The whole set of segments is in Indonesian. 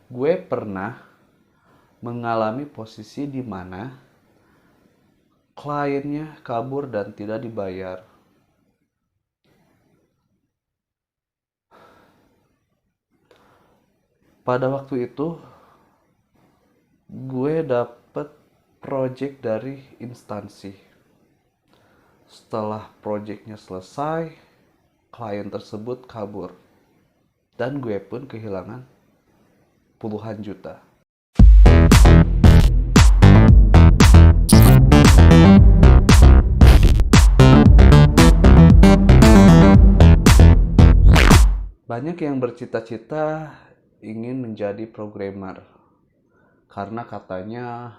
Gue pernah mengalami posisi di mana kliennya kabur dan tidak dibayar. Pada waktu itu, gue dapet project dari instansi. Setelah projectnya selesai, klien tersebut kabur. Dan gue pun kehilangan puluhan juta. Banyak yang bercita-cita ingin menjadi programmer karena katanya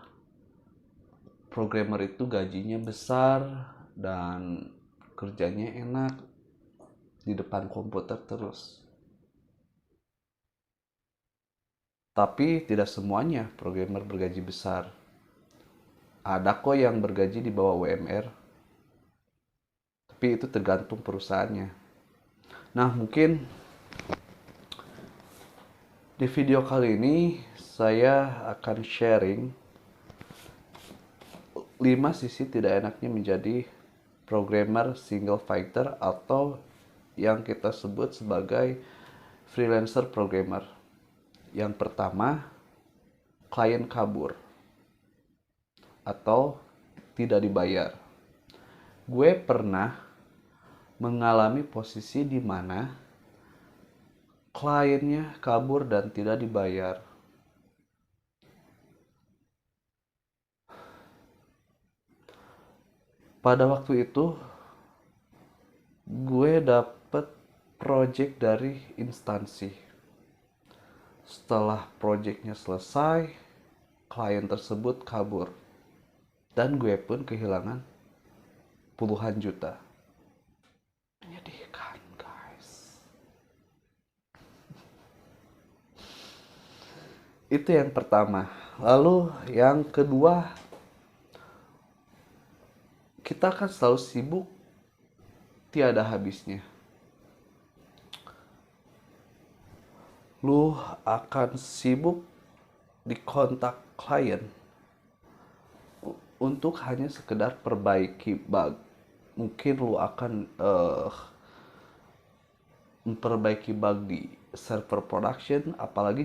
programmer itu gajinya besar dan kerjanya enak di depan komputer terus. Tapi tidak semuanya programmer bergaji besar. Ada kok yang bergaji di bawah UMR, tapi itu tergantung perusahaannya. Nah, mungkin di video kali ini saya akan sharing 5 sisi tidak enaknya menjadi programmer single fighter atau yang kita sebut sebagai freelancer programmer. Yang pertama, klien kabur atau tidak dibayar. Gue pernah mengalami posisi di mana kliennya kabur dan tidak dibayar. Pada waktu itu, gue dapet project dari instansi. Setelah projectnya selesai, klien tersebut kabur. Dan gue pun kehilangan puluhan juta. Menyedihkan, guys. Itu yang pertama. Lalu yang kedua, kita kan selalu sibuk tiada habisnya. Lu akan sibuk di kontak klien untuk hanya sekedar perbaiki bug. Mungkin lu akan memperbaiki bug di server production, apalagi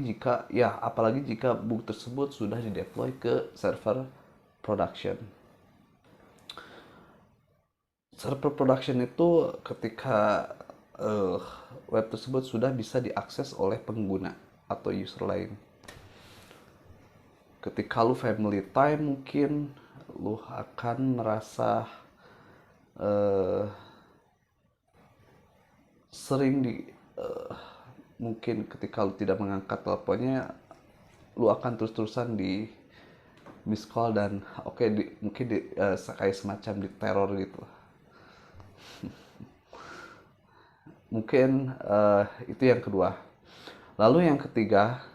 jika bug tersebut sudah dideploy ke server production. Server production itu ketika web tersebut sudah bisa diakses oleh pengguna atau user lain. Ketika lu family time, mungkin lu akan merasa sering mungkin ketika lu tidak mengangkat teleponnya, lu akan terus-terusan di miss call dan mungkin kayak semacam di teror gitu. Mungkin itu yang kedua. Lalu yang ketiga,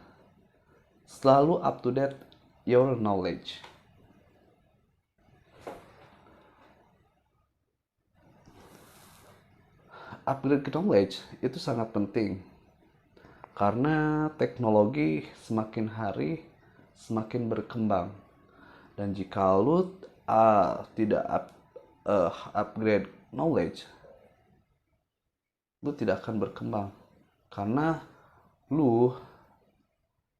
selalu up to date your knowledge. Upgrade knowledge itu sangat penting karena teknologi semakin hari semakin berkembang, dan jika lu tidak upgrade knowledge, lu tidak akan berkembang karena lu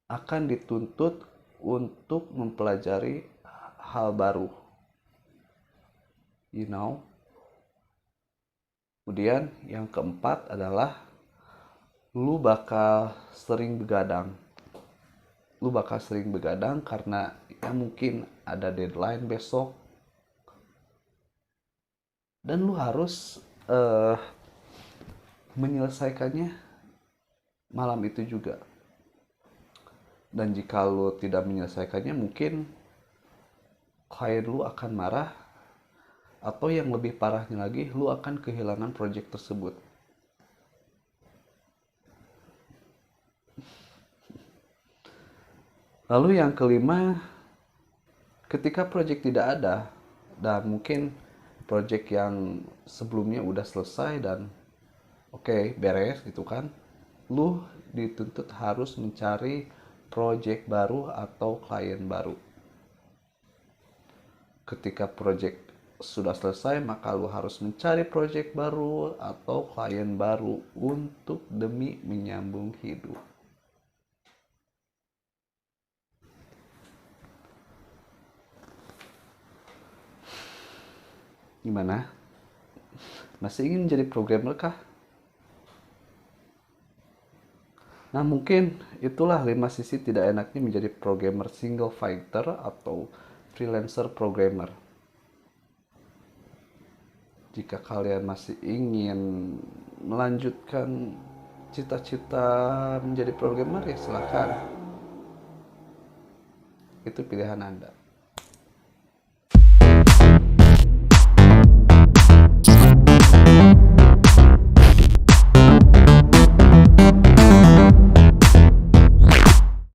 akan dituntut untuk mempelajari hal baru, you know. Kemudian yang keempat adalah lu bakal sering begadang. Lu bakal sering begadang karena ya mungkin ada deadline besok dan lu harus menyelesaikannya malam itu juga. Dan jika lu tidak menyelesaikannya, mungkin klien lu akan marah, atau yang lebih parahnya lagi, lu akan kehilangan project tersebut. Lalu yang kelima, ketika project tidak ada dan mungkin project yang sebelumnya udah selesai dan beres gitu kan, lu dituntut harus mencari project baru atau klien baru. Ketika project sudah selesai, maka lu harus mencari project baru atau klien baru untuk demi menyambung hidup. Gimana? Masih ingin menjadi programmer kah? Nah, mungkin itulah 5 sisi tidak enaknya menjadi programmer single fighter atau freelancer programmer. Jika kalian masih ingin melanjutkan cita-cita menjadi programmer, ya silakan. Itu pilihan Anda.